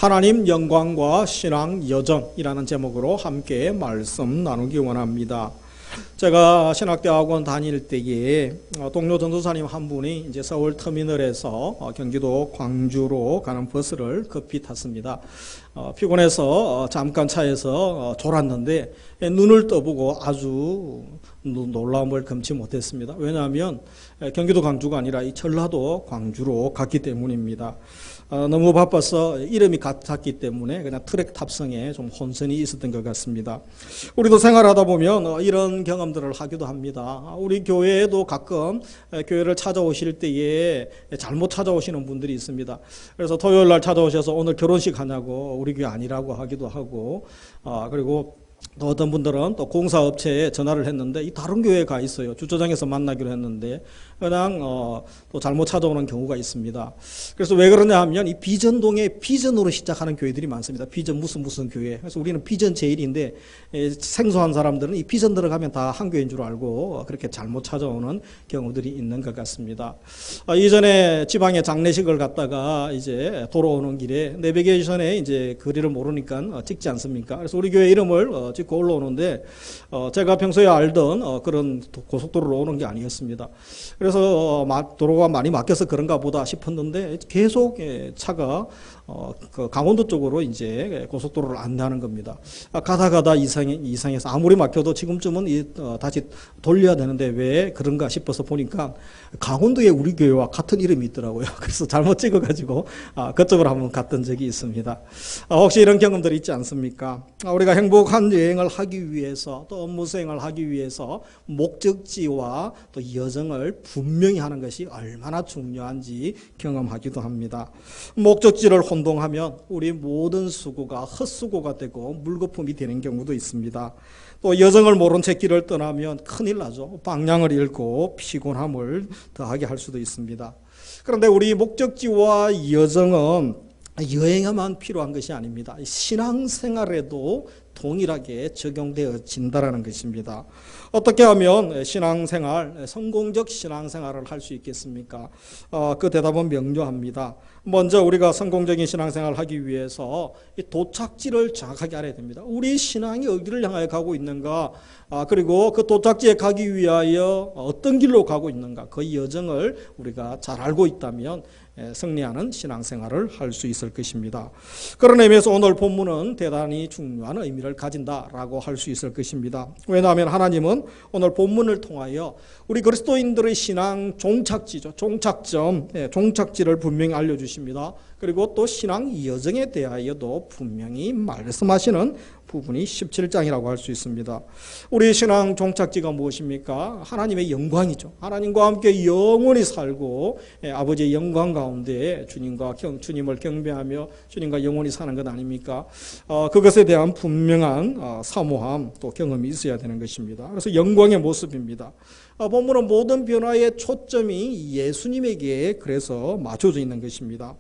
하나님 영광과 신앙 여정이라는 제목으로 함께 말씀 나누기 원합니다. 제가 신학대학원 다닐 때에 동료 전도사님 한 분이 이제 서울 터미널에서 경기도 광주로 가는 버스를 급히 탔습니다. 피곤해서 잠깐 차에서 졸았는데 눈을 떠보고 아주 놀라움을 금치 못했습니다. 왜냐하면 경기도 광주가 아니라 이 전라도 광주로 갔기 때문입니다. 너무 바빠서 이름이 같았기 때문에 그냥 트랙 탑승에 좀 혼선이 있었던 것 같습니다. 우리도 생활하다 보면 이런 경험들을 하기도 합니다. 우리 교회에도 가끔 교회를 찾아오실 때에 잘못 찾아오시는 분들이 있습니다. 그래서 토요일 날 찾아오셔서 오늘 결혼식 하냐고 우리 교회 아니라고 하기도 하고, 그리고 또 어떤 분들은 또 공사업체에 전화를 했는데 이 다른 교회에 가 있어요. 주차장에서 만나기로 했는데 그냥 또 잘못 찾아오는 경우가 있습니다. 그래서 왜 그러냐 하면 이 비전동에 비전으로 시작하는 교회들이 많습니다. 비전 무슨 교회. 그래서 우리는 비전 제일인데 생소한 사람들은 이 비전 들어가면 다 한 교회인 줄 알고 그렇게 잘못 찾아오는 경우들이 있는 것 같습니다. 이전에 지방에 장례식을 갔다가 이제 돌아오는 길에 내비게이션에 이제 거리를 모르니까 찍지 않습니까? 그래서 우리 교회 이름을 찍고 올라오는데 제가 평소에 알던 그런 고속도로로 오는 게 아니었습니다. 그래서 도로가 많이 막혀서 그런가 보다 싶었는데 계속 차가 그 강원도 쪽으로 이제 고속도로를 안내하는 겁니다. 가다 이상해서 아무리 막혀도 지금쯤은 다시 돌려야 되는데 왜 그런가 싶어서 보니까 강원도에 우리 교회와 같은 이름이 있더라고요. 그래서 잘못 찍어가지고 그쪽으로 한번 갔던 적이 있습니다. 혹시 이런 경험들이 있지 않습니까? 우리가 행복한 여행을 하기 위해서 또 업무 수행을 하기 위해서 목적지와 또 여정을 분명히 하는 것이 얼마나 중요한지 경험하기도 합니다. 목적지를 혼동하면 우리 모든 수고가 헛수고가 되고 물거품이 되는 경우도 있습니다. 또 여정을 모른 채 길을 떠나면 큰일 나죠. 방향을 잃고 피곤함을 더하게 할 수도 있습니다. 그런데 우리 목적지와 여정은 여행에만 필요한 것이 아닙니다. 신앙생활에도 동일하게 적용되어진다는 것입니다. 어떻게 하면 신앙생활, 성공적 신앙생활을 할 수 있겠습니까? 그 대답은 명료합니다. 먼저 우리가 성공적인 신앙생활을 하기 위해서 이 도착지를 정확하게 알아야 됩니다. 우리 신앙이 어디를 향하여 가고 있는가, 그리고 그 도착지에 가기 위하여 어떤 길로 가고 있는가, 그 여정을 우리가 잘 알고 있다면 승리하는 신앙생활을 할 수 있을 것입니다. 그런 의미에서 오늘 본문은 대단히 중요한 의미를 가진다라고 할 수 있을 것입니다. 왜냐하면 하나님은 오늘 본문을 통하여 우리 그리스도인들의 신앙 종착지죠. 종착점, 종착지를 분명히 알려주십니다. 그리고 또 신앙 여정에 대하여도 분명히 말씀하시는 부분이 17장이라고 할 수 있습니다. 우리 신앙 종착지가 무엇입니까? 하나님의 영광이죠. 하나님과 함께 영원히 살고 아버지의 영광 가운데 주님을 경배하며 주님과 영원히 사는 것 아닙니까? 그것에 대한 분명한 사모함 또 경험이 있어야 되는 것입니다. 그래서 영광의 모습입니다. 본문은 모든 변화의 초점이 예수님에게 그래서 맞춰져 있는 것입니다.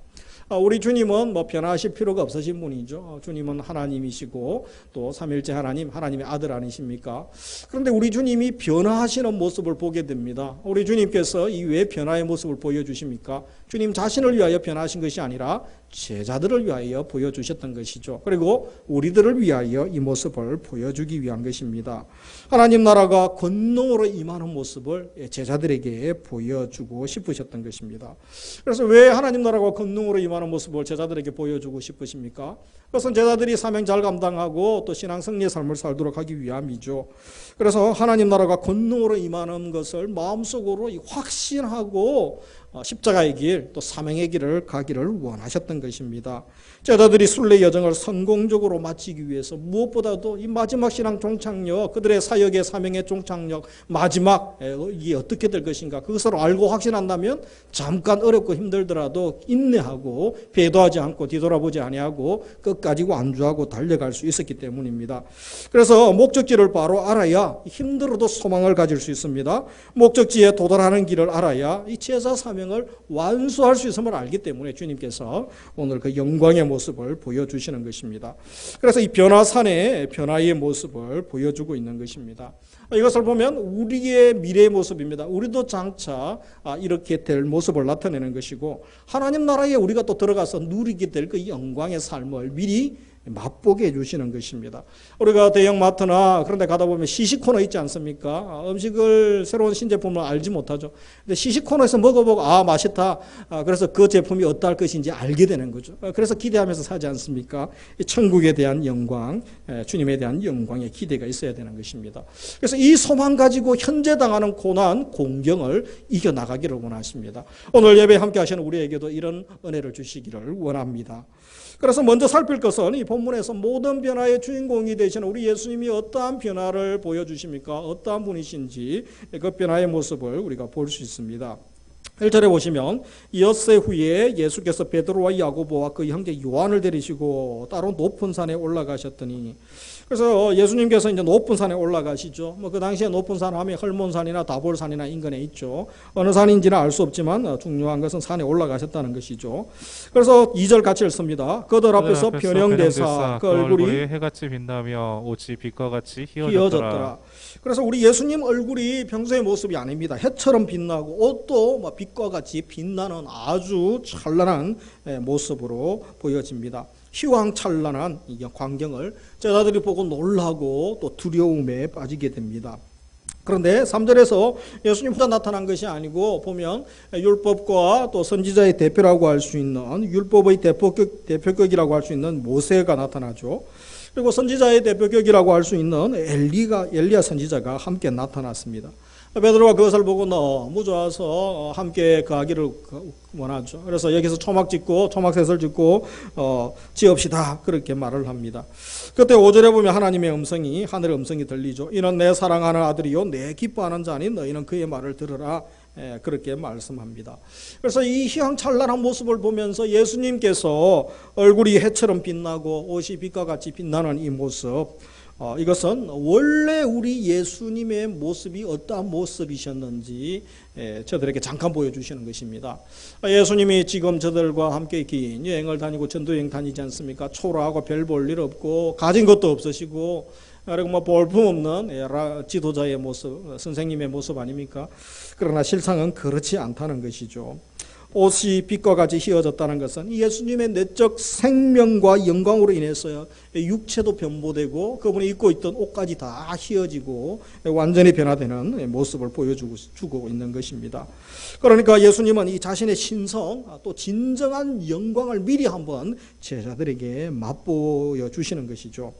우리 주님은 변화하실 필요가 없으신 분이죠. 주님은 하나님이시고 또 삼일째 하나님의 아들 아니십니까? 그런데 우리 주님이 변화하시는 모습을 보게 됩니다. 우리 주님께서 이 왜 변화의 모습을 보여주십니까? 주님 자신을 위하여 변화하신 것이 아니라 제자들을 위하여 보여주셨던 것이죠. 그리고 우리들을 위하여 이 모습을 보여주기 위한 것입니다. 하나님 나라가 권능으로 임하는 모습을 제자들에게 보여주고 싶으셨던 것입니다. 그래서 왜 하나님 나라가 권능으로 임하는 모습을 제자들에게 보여주고 싶으십니까? 그것은 제자들이 사명 잘 감당하고 또 신앙 승리의 삶을 살도록 하기 위함이죠. 그래서 하나님 나라가 권능으로 임하는 것을 마음속으로 확신하고 십자가의 길, 또 사명의 길을 가기를 원하셨던 것입니다. 제자들이 순례 여정을 성공적으로 마치기 위해서 무엇보다도 이 마지막 신앙 종착역, 그들의 사역의 사명의 종착역, 마지막 이게 어떻게 될 것인가, 그것을 알고 확신한다면 잠깐 어렵고 힘들더라도 인내하고 배도하지 않고 뒤돌아보지 아니하고 끝까지 완주하고 달려갈 수 있었기 때문입니다. 그래서 목적지를 바로 알아야 힘들어도 소망을 가질 수 있습니다. 목적지에 도달하는 길을 알아야 이 제자 사명 사명을 완수할 수 있음을 알기 때문에 주님께서 오늘 그 영광의 모습을 보여주시는 것입니다. 그래서 이 변화산의 변화의 모습을 보여주고 있는 것입니다. 이것을 보면 우리의 미래의 모습입니다. 우리도 장차 이렇게 될 모습을 나타내는 것이고 하나님 나라에 우리가 또 들어가서 누리게 될 그 영광의 삶을 미리 맛보게 해주시는 것입니다. 우리가 대형마트나 그런 데 가다 보면 시식 코너 있지 않습니까? 음식을 새로운 신제품을 알지 못하죠. 근데 시식 코너에서 먹어보고 맛있다. 그래서 그 제품이 어떠할 것인지 알게 되는 거죠. 그래서 기대하면서 사지 않습니까? 천국에 대한 영광, 주님에 대한 영광의 기대가 있어야 되는 것입니다. 그래서 이 소망 가지고 현재 당하는 고난, 공경을 이겨나가기를 원하십니다. 오늘 예배 함께 하시는 우리에게도 이런 은혜를 주시기를 원합니다. 그래서 먼저 살필 것은 이 본문에서 모든 변화의 주인공이 되시는 우리 예수님이 어떠한 변화를 보여주십니까? 어떠한 분이신지 그 변화의 모습을 우리가 볼 수 있습니다. 1절에 보시면 엿새 후에 예수께서 베드로와 야고보와 그 형제 요한을 데리시고 따로 높은 산에 올라가셨더니, 그래서 예수님께서 이제 높은 산에 올라가시죠. 그 당시에 높은 산 하면 헐몬산이나 다볼산이나 인근에 있죠. 어느 산인지는 알 수 없지만 중요한 것은 산에 올라가셨다는 것이죠. 그래서 2절 같이 읽습니다. 그들 앞에서 변형되사 그 얼굴이 해같이 빛나며 옷이 빛과 같이 희어졌더라. 그래서 우리 예수님 얼굴이 평소의 모습이 아닙니다. 해처럼 빛나고 옷도 빛과 같이 빛나는 아주 찬란한 모습으로 보여집니다. 휘황찬란한 광경을 제자들이 보고 놀라고 또 두려움에 빠지게 됩니다. 그런데 3절에서 예수님 혼자 나타난 것이 아니고 보면 율법과 또 선지자의 대표라고 할 수 있는 율법의 대표격이라고 할 수 있는 모세가 나타나죠. 그리고 선지자의 대표격이라고 할 수 있는 엘리야 선지자가 함께 나타났습니다. 베드로가 그것을 보고 너무 좋아서 함께 거하기를 원하죠. 그래서 여기서 초막셋을 짓고 지읍시다 그렇게 말을 합니다. 그때 5절에 보면 하나님의 음성이, 하늘의 음성이 들리죠. 이는 내 사랑하는 아들이요 내 기뻐하는 자니 너희는 그의 말을 들으라. 그렇게 말씀합니다. 그래서 이 휘황찬란한 모습을 보면서 예수님께서 얼굴이 해처럼 빛나고 옷이 빛과 같이 빛나는 이 모습, 이것은 원래 우리 예수님의 모습이 어떠한 모습이셨는지 저들에게 잠깐 보여주시는 것입니다. 예수님이 지금 저들과 함께 긴 여행을 다니고 전도여행 다니지 않습니까? 초라하고 별 볼 일 없고 가진 것도 없으시고 그리고 볼품없는 지도자의 모습, 선생님의 모습 아닙니까? 그러나 실상은 그렇지 않다는 것이죠. 옷이 빛과 같이 휘어졌다는 것은 예수님의 내적 생명과 영광으로 인해서 육체도 변모되고 그분이 입고 있던 옷까지 다 휘어지고 완전히 변화되는 모습을 보여주고 있는 것입니다. 그러니까 예수님은 이 자신의 신성 또 진정한 영광을 미리 한번 제자들에게 맛보여 주시는 것이죠.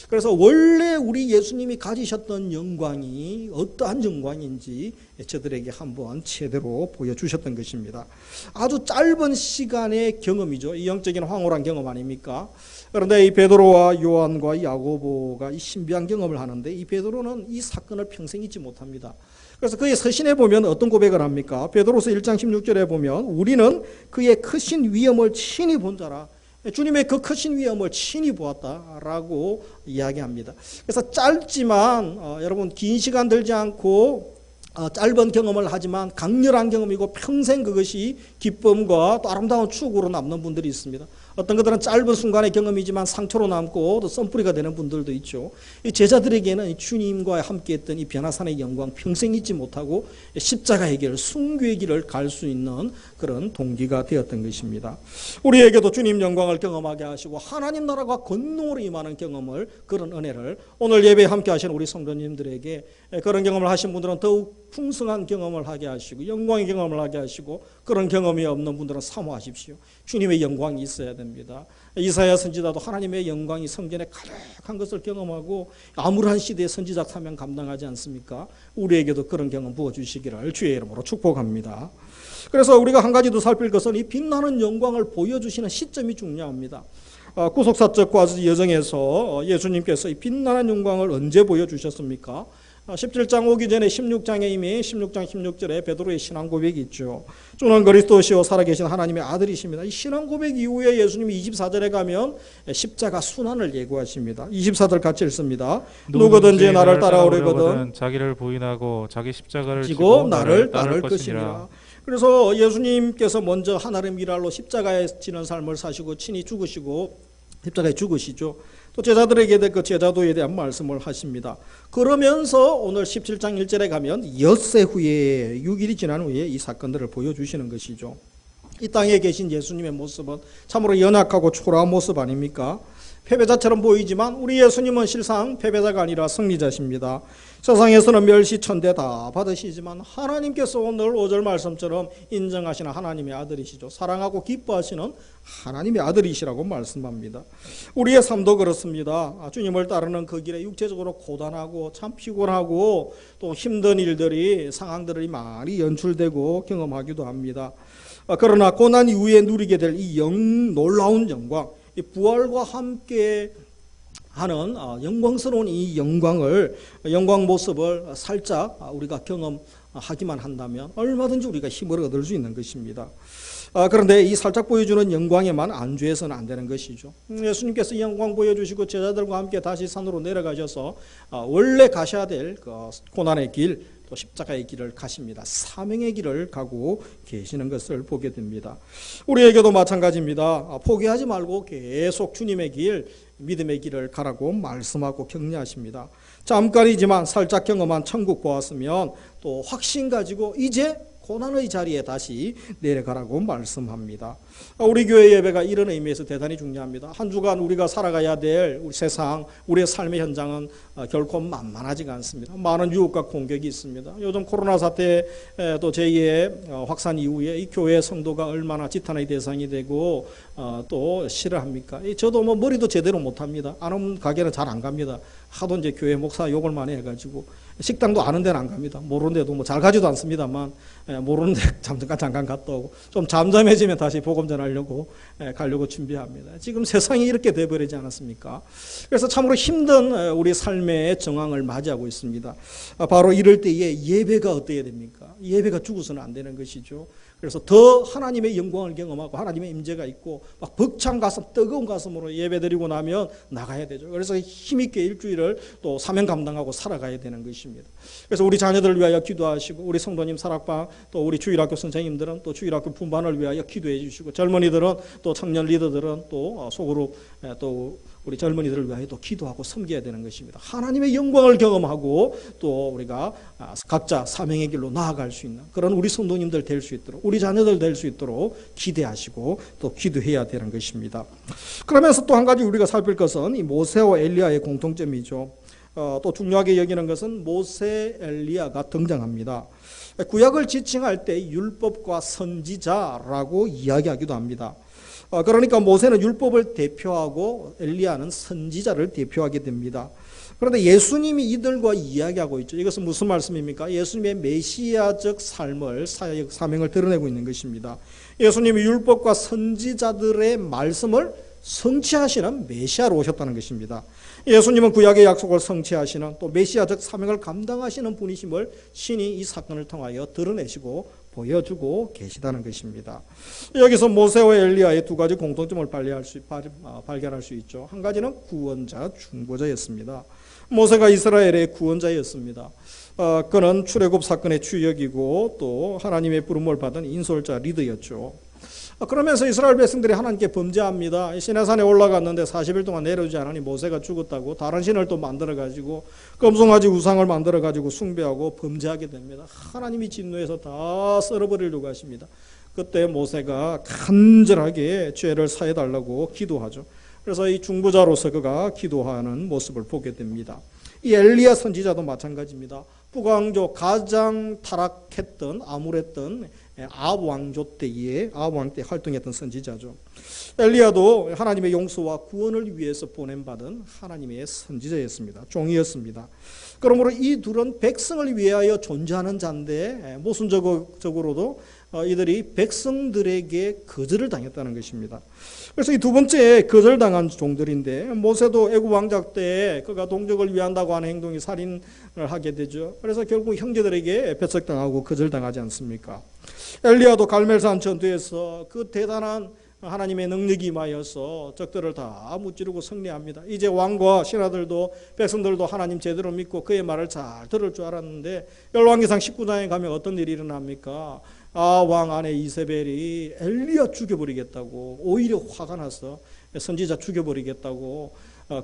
그래서 원래 우리 예수님이 가지셨던 영광이 어떠한 영광인지 저들에게 한번 제대로 보여주셨던 것입니다. 아주 짧은 시간의 경험이죠. 이 영적인 황홀한 경험 아닙니까? 그런데 이 베드로와 요한과 야고보가 이 신비한 경험을 하는데 이 베드로는 이 사건을 평생 잊지 못합니다. 그래서 그의 서신에 보면 어떤 고백을 합니까? 베드로서 1장 16절에 보면 우리는 그의 크신 위엄을 친히 본 자라. 주님의 그 크신 위엄을 친히 보았다라고 이야기합니다. 그래서 짧지만 여러분 긴 시간 들지 않고 짧은 경험을 하지만 강렬한 경험이고 평생 그것이 기쁨과 또 아름다운 추억으로 남는 분들이 있습니다. 어떤 것들은 짧은 순간의 경험이지만 상처로 남고 또 썬뿌리가 되는 분들도 있죠. 이 제자들에게는 주님과 함께했던 이 변화산의 영광 평생 잊지 못하고 십자가의 길, 순교의 길을 갈 수 있는 그런 동기가 되었던 것입니다. 우리에게도 주님 영광을 경험하게 하시고 하나님 나라가 권능으로 임하는 경험을, 그런 은혜를 오늘 예배에 함께 하시는 우리 성도님들에게 그런 경험을 하신 분들은 더욱 풍성한 경험을 하게 하시고 영광의 경험을 하게 하시고, 그런 경험이 없는 분들은 사모하십시오. 주님의 영광이 있어야 됩니다. 이사야 선지자도 하나님의 영광이 성전에 가득한 것을 경험하고 암울한 시대의 선지작 사명 감당하지 않습니까? 우리에게도 그런 경험 부어주시기를 주의 이름으로 축복합니다. 그래서 우리가 한 가지 더 살필 것은 이 빛나는 영광을 보여주시는 시점이 중요합니다. 구속사적 여정에서 예수님께서 이 빛나는 영광을 언제 보여주셨습니까? 17장 오기 전에 16장에 이미 16장 16절에 베드로의 신앙 고백이 있죠. 주는 그리스도시요 살아계신 하나님의 아들이십니다. 이 신앙 고백 이후에 예수님이 24절에 가면 십자가 순환을 예고하십니다. 24절 같이 읽습니다. 누구든지 나를 따라오려거든 자기를 부인하고 자기 십자가를 지고 나를 따를 것이니라. 그래서 예수님께서 먼저 하나님 일할로 십자가에 지는 삶을 사시고 친히 죽으시고 십자가에 죽으시죠. 또 제자들에게 그 제자도에 대한 말씀을 하십니다. 그러면서 오늘 17장 1절에 가면 엿새 후에 6일이 지난 후에 이 사건들을 보여주시는 것이죠. 이 땅에 계신 예수님의 모습은 참으로 연약하고 초라한 모습 아닙니까? 패배자처럼 보이지만 우리 예수님은 실상 패배자가 아니라 승리자십니다. 세상에서는 멸시천대 다 받으시지만 하나님께서 오늘 5절 말씀처럼 인정하시는 하나님의 아들이시죠. 사랑하고 기뻐하시는 하나님의 아들이시라고 말씀합니다. 우리의 삶도 그렇습니다. 주님을 따르는 그 길에 육체적으로 고단하고 참 피곤하고 또 힘든 일들이 상황들이 많이 연출되고 경험하기도 합니다. 그러나 고난 이후에 누리게 될 이 놀라운 영광, 이 부활과 함께 하는 영광스러운 이 영광 모습을 살짝 우리가 경험하기만 한다면 얼마든지 우리가 힘을 얻을 수 있는 것입니다. 그런데 이 살짝 보여주는 영광에만 안주해서는 안 되는 것이죠. 예수님께서 이 영광 보여주시고 제자들과 함께 다시 산으로 내려가셔서 원래 가셔야 될 그 고난의 길, 또 십자가의 길을 가십니다. 사명의 길을 가고 계시는 것을 보게 됩니다. 우리에게도 마찬가지입니다. 포기하지 말고 계속 주님의 길, 믿음의 길을 가라고 말씀하고 격려하십니다. 잠깐이지만 살짝 경험한 천국 보았으면 또 확신 가지고 이제 고난의 자리에 다시 내려가라고 말씀합니다. 우리 교회 예배가 이런 의미에서 대단히 중요합니다. 한 주간 우리가 살아가야 될 우리 세상, 우리의 삶의 현장은 결코 만만하지가 않습니다. 많은 유혹과 공격이 있습니다. 요즘 코로나 사태 또 제2의 확산 이후에 이 교회 성도가 얼마나 지탄의 대상이 되고 또 싫어합니까? 저도 뭐 머리도 제대로 못합니다. 안 오는 가게는 잘 안 갑니다. 하도 이제 교회 목사 욕을 많이 해가지고 식당도 아는 데는 안 갑니다. 모르는 데도 뭐 잘 가지도 않습니다만 모르는 데 잠깐 갔다 오고 좀 잠잠해지면 다시 복음 전하려고 가려고 준비합니다. 지금 세상이 이렇게 돼버리지 않았습니까? 그래서 참으로 힘든 우리 삶의 정황을 맞이하고 있습니다. 바로 이럴 때에 예배가 어때야 됩니까? 예배가 죽어서는 안 되는 것이죠. 그래서 더 하나님의 영광을 경험하고 하나님의 임재가 있고 막 벅찬 가슴, 뜨거운 가슴으로 예배드리고 나면 나가야 되죠. 그래서 힘있게 일주일을 또 사명 감당하고 살아가야 되는 것입니다. 그래서 우리 자녀들을 위하여 기도하시고 우리 성도님 사락방 또 우리 주일학교 선생님들은 또 주일학교 분반을 위하여 기도해 주시고 젊은이들은 또 청년 리더들은 또 소그룹 또 우리 젊은이들을 위하여 또 기도하고 섬겨야 되는 것입니다. 하나님의 영광을 경험하고 또 우리가 각자 사명의 길로 나아갈 수 있는 그런 우리 성도님들 될 수 있도록 우리 자녀들 될 수 있도록 기대하시고 또 기도해야 되는 것입니다. 그러면서 또 한 가지 우리가 살필 것은 이 모세와 엘리야의 공통점이죠. 또 중요하게 여기는 것은 모세, 엘리야가 등장합니다. 구약을 지칭할 때 율법과 선지자라고 이야기하기도 합니다. 그러니까 모세는 율법을 대표하고 엘리야는 선지자를 대표하게 됩니다. 그런데 예수님이 이들과 이야기하고 있죠. 이것은 무슨 말씀입니까? 예수님의 메시아적 삶을 사명을 드러내고 있는 것입니다. 예수님이 율법과 선지자들의 말씀을 성취하시는 메시아로 오셨다는 것입니다. 예수님은 구약의 약속을 성취하시는 또 메시아적 사명을 감당하시는 분이심을 신이 이 사건을 통하여 드러내시고 보여주고 계시다는 것입니다. 여기서 모세와 엘리야의 두 가지 공통점을 발견할 수 있죠. 한 가지는 구원자, 중보자였습니다. 모세가 이스라엘의 구원자였습니다. 그는 출애굽 사건의 주역이고 또 하나님의 부름을 받은 인솔자 리더였죠. 그러면서 이스라엘 백성들이 하나님께 범죄합니다. 시내산에 올라갔는데 40일 동안 내려오지 않으니 모세가 죽었다고 다른 신을 또 만들어가지고 금송아지 우상을 만들어가지고 숭배하고 범죄하게 됩니다. 하나님이 진노해서 다 썰어버리려고 하십니다. 그때 모세가 간절하게 죄를 사해달라고 기도하죠. 그래서 이 중보자로서 그가 기도하는 모습을 보게 됩니다. 이 엘리야 선지자도 마찬가지입니다. 북왕조 가장 타락했던 암울했던 아합 왕 때 활동했던 선지자죠. 엘리야도 하나님의 용서와 구원을 위해서 보냄받은 하나님의 선지자였습니다. 종이었습니다. 그러므로 이 둘은 백성을 위하여 존재하는 자인데 모순적으로도 이들이 백성들에게 거절을 당했다는 것입니다. 그래서 이 두 번째 거절당한 종들인데 모세도 애굽 왕작 때 그가 동족을 위한다고 하는 행동이 살인을 하게 되죠. 그래서 결국 형제들에게 배척당하고 거절당하지 않습니까? 엘리야도 갈멜산 전투에서 그 대단한 하나님의 능력이 임하여서 적들을 다 무찌르고 승리합니다. 이제 왕과 신하들도 백성들도 하나님 제대로 믿고 그의 말을 잘 들을 줄 알았는데 열왕기상 19장에 가면 어떤 일이 일어납니까? 왕 아내 이세벨이 엘리야 죽여버리겠다고 오히려 화가 나서 선지자 죽여버리겠다고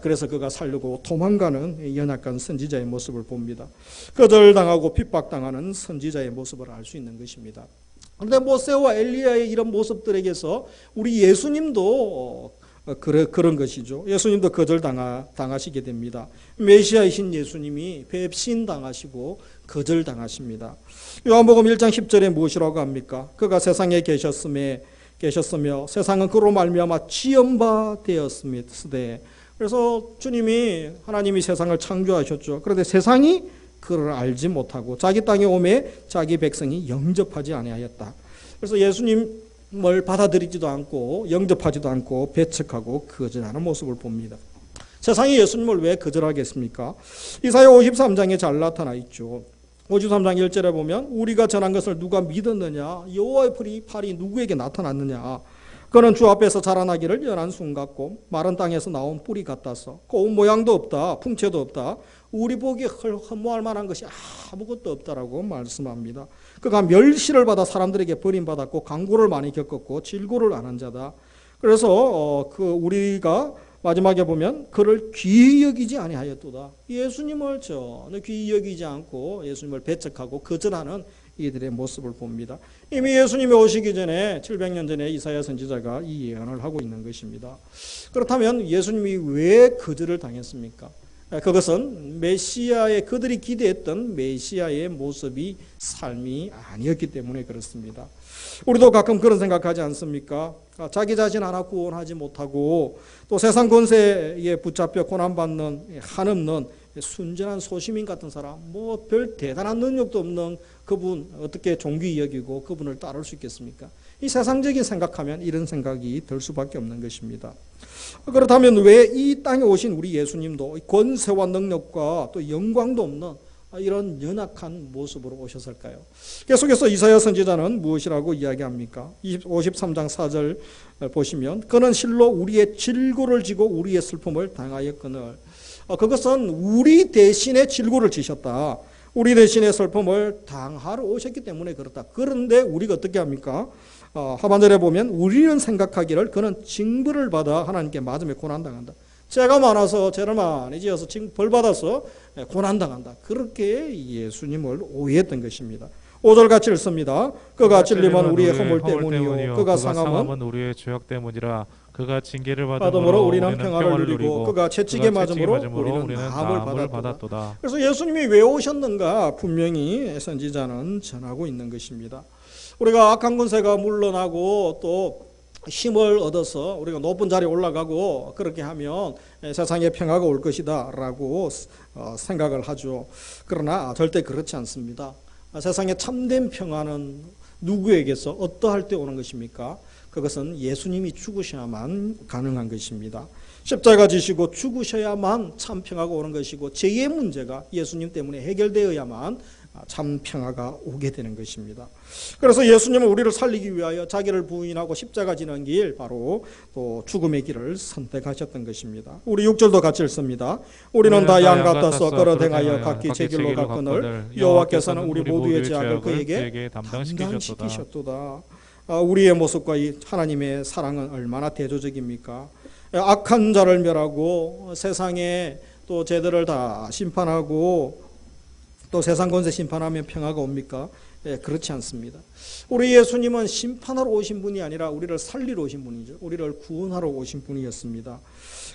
그래서 그가 살려고 도망가는 연약한 선지자의 모습을 봅니다. 거절당하고 핍박당하는 선지자의 모습을 알 수 있는 것입니다. 그런데 모세와 엘리야의 이런 모습들에게서 우리 예수님도 그런 것이죠. 예수님도 거절당하시게 됩니다. 메시아이신 예수님이 배신당하시고 거절당하십니다. 요한복음 1장 10절에 무엇이라고 합니까? 그가 세상에 계셨으며 세상은 그로 말미암아 지연바 되었으되, 그래서 주님이 하나님이 세상을 창조하셨죠. 그런데 세상이 그를 알지 못하고 자기 땅에 오매 자기 백성이 영접하지 아니하였다. 그래서 예수님을 받아들이지도 않고 영접하지도 않고 배척하고 거절하는 모습을 봅니다. 세상이 예수님을 왜 거절하겠습니까? 이사야 53장에 잘 나타나 있죠. 53장 1절에 보면 우리가 전한 것을 누가 믿었느냐, 여호와의 팔이 누구에게 나타났느냐, 그는 주 앞에서 자라나기를 연한 순 같고 마른 땅에서 나온 뿌리 같아서 고운 모양도 없다, 풍채도 없다, 우리 보기에 허무할 만한 것이 아무것도 없다라고 말씀합니다. 그가 멸시를 받아 사람들에게 버림받았고 강구를 많이 겪었고 질고를 안 한 자다. 그래서 우리가 마지막에 보면 그를 귀히 여기지 아니하였도다. 예수님을 전혀 귀히 여기지 않고 예수님을 배척하고 거절하는 이들의 모습을 봅니다. 이미 예수님이 오시기 전에 700년 전에 이사야 선지자가 이 예언을 하고 있는 것입니다. 그렇다면 예수님이 왜 거절을 당했습니까? 그것은 메시아의, 그들이 기대했던 메시아의 모습이 삶이 아니었기 때문에 그렇습니다. 우리도 가끔 그런 생각하지 않습니까? 자기 자신 하나 구원하지 못하고 또 세상 권세에 붙잡혀 고난받는 한없는 순전한 소시민 같은 사람, 뭐 별 대단한 능력도 없는 그분 어떻게 존귀히 여기고 그분을 따를 수 있겠습니까? 이 세상적인 생각하면 이런 생각이 들 수밖에 없는 것입니다. 그렇다면 왜 이 땅에 오신 우리 예수님도 권세와 능력과 또 영광도 없는 이런 연약한 모습으로 오셨을까요? 계속해서 이사야 선지자는 무엇이라고 이야기합니까? 53장 4절 보시면 그는 실로 우리의 질고를 지고 우리의 슬픔을 당하였거늘, 그것은 우리 대신에 질고를 지셨다. 우리 대신에 슬픔을 당하러 오셨기 때문에 그렇다. 그런데 우리가 어떻게 합니까? 하반절에 보면 우리는 생각하기를 그는 징벌을 받아 하나님께 맞으며 고난당한다. 죄가 많아서 죄를 많이 지어서 벌 받아서 고난당한다. 그렇게 예수님을 오해했던 것입니다. 5절 같이 읽습니다. 그가 찔림은 우리의 허물 때문이요 그가 상함은 우리의 죄악 때문이라. 그가 징계를 받음으로 우리는 평화를 누리고 그가 채찍에 맞음으로 우리는 우리는 나음을 받았도다. 받았도다. 그래서 예수님이 왜 오셨는가 분명히 선지자는 전하고 있는 것입니다. 우리가 악한 권세가 물러나고 또 힘을 얻어서 우리가 높은 자리에 올라가고 그렇게 하면 세상에 평화가 올 것이다 라고 생각을 하죠. 그러나 절대 그렇지 않습니다. 세상에 참된 평화는 누구에게서 어떠할 때 오는 것입니까? 그것은 예수님이 죽으셔야만 가능한 것입니다. 십자가 지시고 죽으셔야만 참 평화가 오는 것이고 죄의 문제가 예수님 때문에 해결되어야만 참 평화가 오게 되는 것입니다. 그래서 예수님은 우리를 살리기 위하여 자기를 부인하고 십자가 지는 길, 바로 또 죽음의 길을 선택하셨던 것입니다. 우리 6절도 같이 읽습니다. 우리는 다 양 같아서 끌어댕하여 각기 제 길로 갔거늘 여호와께서는 우리 모두의 죄악을 그에게 담당시키셨도다. 우리의 모습과 이 하나님의 사랑은 얼마나 대조적입니까? 악한 자를 멸하고 세상에 또 죄들을 다 심판하고 또 세상 권세 심판하면 평화가 옵니까? 그렇지 않습니다. 우리 예수님은 심판하러 오신 분이 아니라 우리를 살리러 오신 분이죠. 우리를 구원하러 오신 분이었습니다.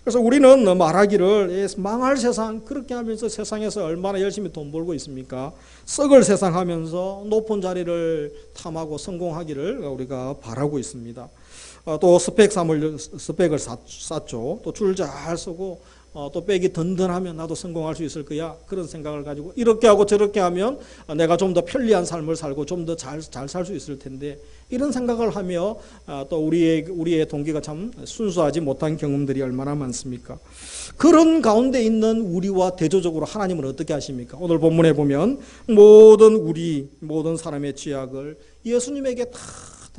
그래서 우리는 말하기를 망할 세상, 그렇게 하면서 세상에서 얼마나 열심히 돈 벌고 있습니까? 썩을 세상 하면서 높은 자리를 탐하고 성공하기를 우리가 바라고 있습니다. 또 스펙을 쌓죠. 또 줄 잘 서고 또 백이 든든하면 나도 성공할 수 있을 거야. 그런 생각을 가지고 이렇게 하고 저렇게 하면 내가 좀 더 편리한 삶을 살고 좀 더 잘 살 수 있을 텐데, 이런 생각을 하며 또 우리의 동기가 참 순수하지 못한 경험들이 얼마나 많습니까? 그런 가운데 있는 우리와 대조적으로 하나님은 어떻게 하십니까? 오늘 본문에 보면 모든 사람의 죄악을 예수님에게 다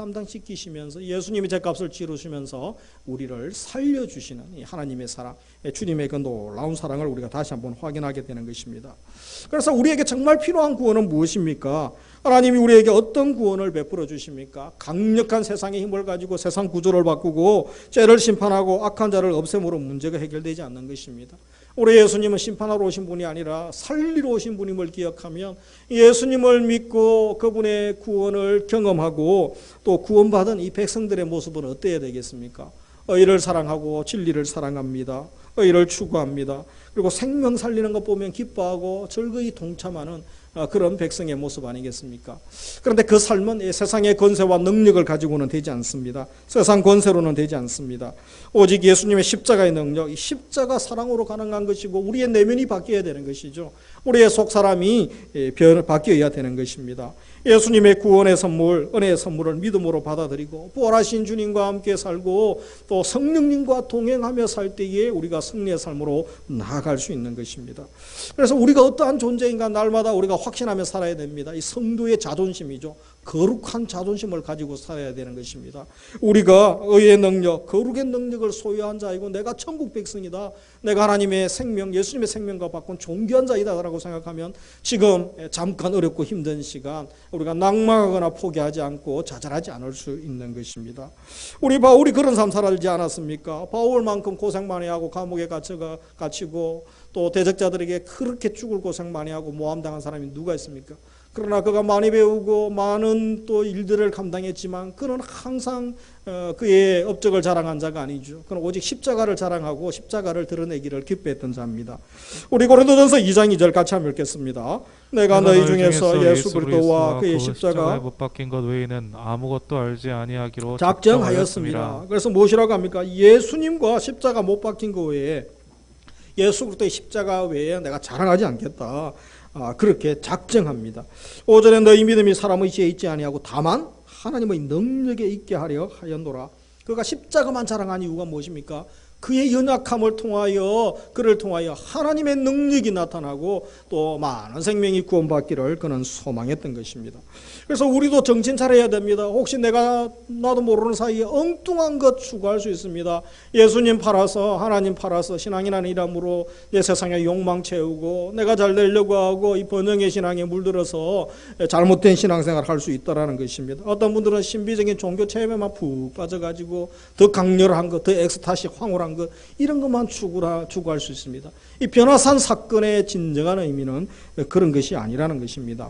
담당시키시면서 예수님이 죗값을 치르시면서 우리를 살려주시는 이 하나님의 사랑, 주님의 그 놀라운 사랑을 우리가 다시 한번 확인하게 되는 것입니다. 그래서 우리에게 정말 필요한 구원은 무엇입니까? 하나님이 우리에게 어떤 구원을 베풀어 주십니까? 강력한 세상의 힘을 가지고 세상 구조를 바꾸고 죄를 심판하고 악한 자를 없앰으로 문제가 해결되지 않는 것입니다. 우리 예수님은 심판하러 오신 분이 아니라 살리러 오신 분임을 기억하면 예수님을 믿고 그분의 구원을 경험하고 또 구원받은 이 백성들의 모습은 어때야 되겠습니까? 의를 사랑하고 진리를 사랑합니다. 의를 추구합니다. 그리고 생명 살리는 것 보면 기뻐하고 즐거이 동참하는 그런 백성의 모습 아니겠습니까? 그런데 그 삶은 세상의 권세와 능력을 가지고는 되지 않습니다. 세상 권세로는 되지 않습니다. 오직 예수님의 십자가의 능력, 이 십자가 사랑으로 가능한 것이고 우리의 내면이 바뀌어야 되는 것이죠. 우리의 속사람이 바뀌어야 되는 것입니다. 예수님의 구원의 선물, 은혜의 선물을 믿음으로 받아들이고 부활하신 주님과 함께 살고 또 성령님과 동행하며 살 때에 우리가 승리의 삶으로 나아갈 수 있는 것입니다. 그래서 우리가 어떠한 존재인가 날마다 우리가 확신하며 살아야 됩니다. 이 성도의 자존심이죠. 거룩한 자존심을 가지고 살아야 되는 것입니다. 우리가 의의 능력, 거룩의 능력을 소유한 자이고 내가 천국 백성이다. 내가 하나님의 생명, 예수님의 생명과 바꾼 존귀한 자이다라고 생각하면 지금 잠깐 어렵고 힘든 시간 우리가 낭망하거나 포기하지 않고 좌절하지 않을 수 있는 것입니다. 우리 바울이 그런 삶 살지 않았습니까? 바울만큼 고생 많이 하고 감옥에 갇히고 또 대적자들에게 그렇게 죽을 고생 많이 하고 모함당한 사람이 누가 있습니까? 그러나 그가 많이 배우고 많은 또 일들을 감당했지만 그는 항상 그의 업적을 자랑한 자가 아니죠. 그는 오직 십자가를 자랑하고 십자가를 드러내기를 기뻐했던 자입니다. 우리 고린도전서 2장 2절 같이 한번 읽겠습니다. 내가 너희 중에서 예수 그리스도와 그의 십자가에 못 박힌 것 외에는 아무것도 알지 아니하기로 작정하였습니다. 그래서 무엇이라고 합니까? 예수님과 십자가 못 박힌 것 외에 예수 그리스도의 십자가 외에 내가 자랑하지 않겠다. 그렇게 작정합니다. 5절에 너희 믿음이 사람의 지혜에 있지 아니하고 다만 하나님의 능력에 있게 하려 하였노라. 그가 십자가만 자랑한 이유가 무엇입니까? 그의 연약함을 통하여 그를 통하여 하나님의 능력이 나타나고 또 많은 생명이 구원받기를 그는 소망했던 것입니다. 그래서 우리도 정신 차려야 됩니다. 혹시 나도 모르는 사이에 엉뚱한 것 추구할 수 있습니다. 예수님 팔아서 하나님 팔아서 신앙이라는 이름으로 내 세상에 욕망 채우고 내가 잘 되려고 하고 이 번영의 신앙에 물들어서 잘못된 신앙생활을 할 수 있다는 것입니다. 어떤 분들은 신비적인 종교 체험에만 푹 빠져가지고 더 강렬한 것, 더 엑스타시 황홀한 것 이런 것만 추구할 수 있습니다. 이 변화산 사건의 진정한 의미는 그런 것이 아니라는 것입니다.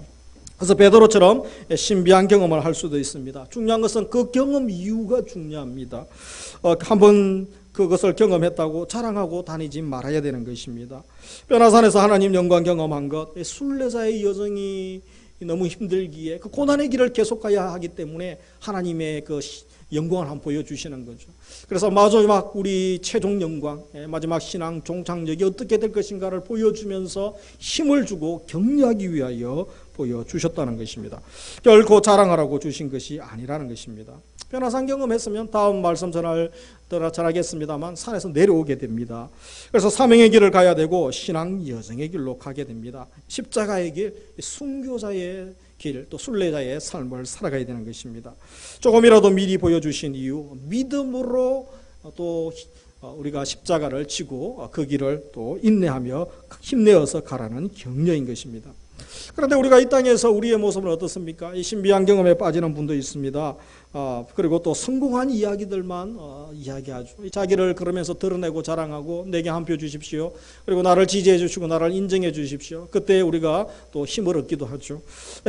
그래서 베드로처럼 신비한 경험을 할 수도 있습니다. 중요한 것은 그 경험 이유가 중요합니다. 한번 그것을 경험했다고 자랑하고 다니지 말아야 되는 것입니다. 변화산에서 하나님 영광 경험한 것, 순례자의 여정이 너무 힘들기에 그 고난의 길을 계속 가야 하기 때문에 하나님의 그 영광을 한번 보여주시는 거죠. 그래서 마지막 우리 최종 영광, 마지막 신앙 종착역이 어떻게 될 것인가를 보여주면서 힘을 주고 격려하기 위하여 보여주셨다는 것입니다. 결코 자랑하라고 주신 것이 아니라는 것입니다. 변화산 경험했으면 다음 말씀 전하겠습니다만 산에서 내려오게 됩니다. 그래서 사명의 길을 가야 되고 신앙 여정의 길로 가게 됩니다. 십자가의 길, 순교자의 길, 또 순례자의 삶을 살아가야 되는 것입니다. 조금이라도 미리 보여주신 이유, 믿음으로 또 우리가 십자가를 지고 그 길을 또 인내하며 힘내어서 가라는 격려인 것입니다. 그런데 우리가 이 땅에서 우리의 모습은 어떻습니까? 이 신비한 경험에 빠지는 분도 있습니다. 그리고 또 성공한 이야기들만 이야기하죠. 자기를 그러면서 드러내고 자랑하고 내게 한 표 주십시오. 그리고 나를 지지해 주시고 나를 인정해 주십시오. 그때 우리가 또 힘을 얻기도 하죠.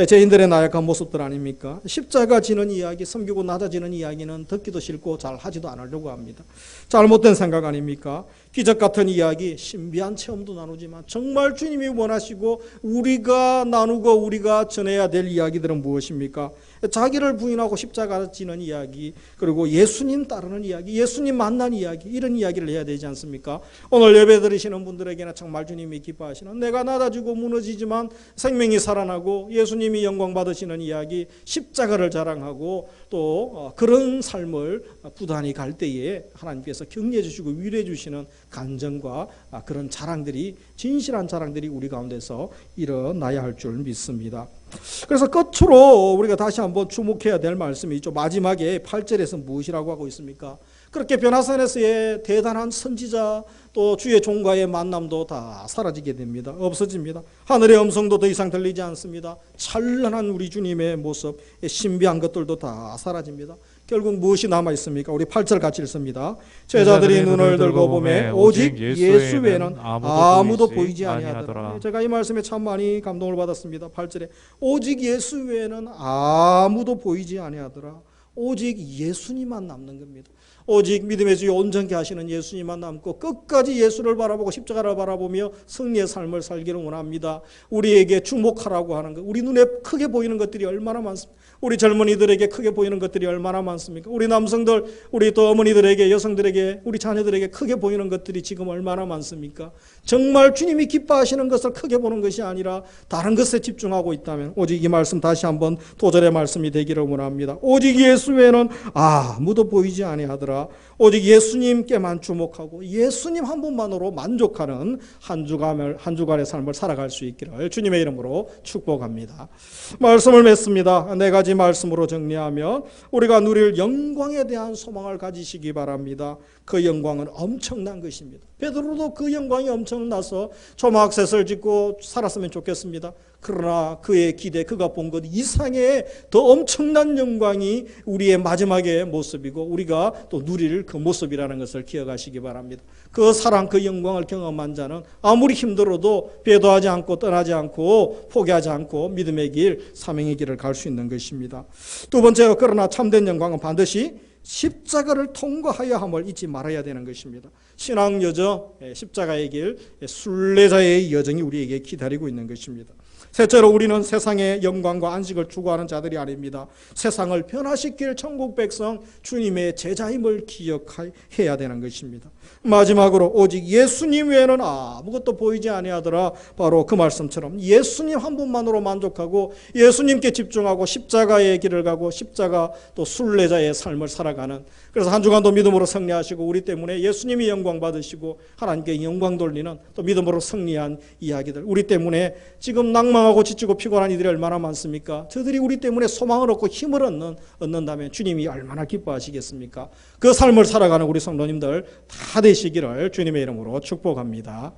죄인들의 나약한 모습들 아닙니까? 십자가 지는 이야기, 섬기고 낮아지는 이야기는 듣기도 싫고 잘 하지도 않으려고 합니다. 잘못된 생각 아닙니까? 기적 같은 이야기, 신비한 체험도 나누지만 정말 주님이 원하시고 우리가 나누고 우리가 전해야 될 이야기들은 무엇입니까? 자기를 부인하고 십자가 지는 이야기, 그리고 예수님 따르는 이야기, 예수님 만난 이야기, 이런 이야기를 해야 되지 않습니까? 오늘 예배 드리시는 분들에게는 정말 주님이 기뻐하시는, 내가 낮아지고 무너지지만 생명이 살아나고 예수님이 영광 받으시는 이야기, 십자가를 자랑하고 또 그런 삶을 부단히 갈 때에 하나님께서 격려해 주시고 위로해 주시는 간증과 그런 자랑들이, 진실한 자랑들이 우리 가운데서 일어나야 할 줄 믿습니다. 그래서 끝으로 우리가 다시 한번 주목해야 될 말씀이 있죠. 마지막에 8절에서 무엇이라고 하고 있습니까? 그렇게 변화산에서의 대단한 선지자 또 주의 종과의 만남도 다 사라지게 됩니다. 없어집니다. 하늘의 음성도 더 이상 들리지 않습니다. 찬란한 우리 주님의 모습, 신비한 것들도 다 사라집니다. 결국 무엇이 남아 있습니까? 우리 8절 같이 읽습니다. 제자들이 눈을 들고 보매 오직 예수 외에는 아무도 보이지 아니하더라. 제가 이 말씀에 참 많이 감동을 받았습니다. 8절에 오직 예수 외에는 아무도 보이지 아니하더라. 오직 예수님만 남는 겁니다. 오직 믿음의 주여 온전케 하시는 예수님만 남고 끝까지 예수를 바라보고 십자가를 바라보며 승리의 삶을 살기를 원합니다. 우리에게 주목하라고 하는 것, 우리 눈에 크게 보이는 것들이 얼마나 많습니까? 우리 젊은이들에게 크게 보이는 것들이 얼마나 많습니까? 우리 남성들, 우리 또 어머니들에게, 여성들에게, 우리 자녀들에게 크게 보이는 것들이 지금 얼마나 많습니까? 정말 주님이 기뻐하시는 것을 크게 보는 것이 아니라 다른 것에 집중하고 있다면 오직 이 말씀 다시 한번 도절의 말씀이 되기를 원합니다. 오직 예수 외에는 아무도 보이지 아니하더라. 오직 예수님께만 주목하고 예수님 한 분만으로 만족하는 한 주간의 삶을 살아갈 수 있기를 주님의 이름으로 축복합니다. 말씀을 맺습니다. 네 가지 말씀으로 정리하면 우리가 누릴 영광에 대한 소망을 가지시기 바랍니다. 그 영광은 엄청난 것입니다. 베드로도 그 영광이 엄청나서 초막셋을 짓고 살았으면 좋겠습니다. 그러나 그의 기대, 그가 본 것 이상의 더 엄청난 영광이 우리의 마지막의 모습이고 우리가 또 누릴 그 모습이라는 것을 기억하시기 바랍니다. 그 사랑, 그 영광을 경험한 자는 아무리 힘들어도 배도하지 않고 떠나지 않고 포기하지 않고 믿음의 길, 사명의 길을 갈 수 있는 것입니다. 두 번째로 그러나 참된 영광은 반드시 십자가를 통과하여 함을 잊지 말아야 되는 것입니다. 신앙 여정, 십자가의 길, 순례자의 여정이 우리에게 기다리고 있는 것입니다. 셋째로 우리는 세상의 영광과 안식을 추구하는 자들이 아닙니다. 세상을 변화시킬 천국 백성 주님의 제자임을 기억해야 되는 것입니다. 마지막으로 오직 예수님 외에는 아무것도 보이지 아니하더라. 바로 그 말씀처럼 예수님 한 분만으로 만족하고 예수님께 집중하고 십자가의 길을 가고 십자가 또 순례자의 삶을 살아가는, 그래서 한 주간도 믿음으로 승리하시고 우리 때문에 예수님이 영광 받으시고 하나님께 영광 돌리는 또 믿음으로 승리한 이야기들, 우리 때문에 지금 낭망하고 지치고 피곤한 이들이 얼마나 많습니까? 저들이 우리 때문에 소망을 얻고 힘을 얻는다면 주님이 얼마나 기뻐하시겠습니까? 그 삶을 살아가는 우리 성도님들 다 되시기를 주님의 이름으로 축복합니다.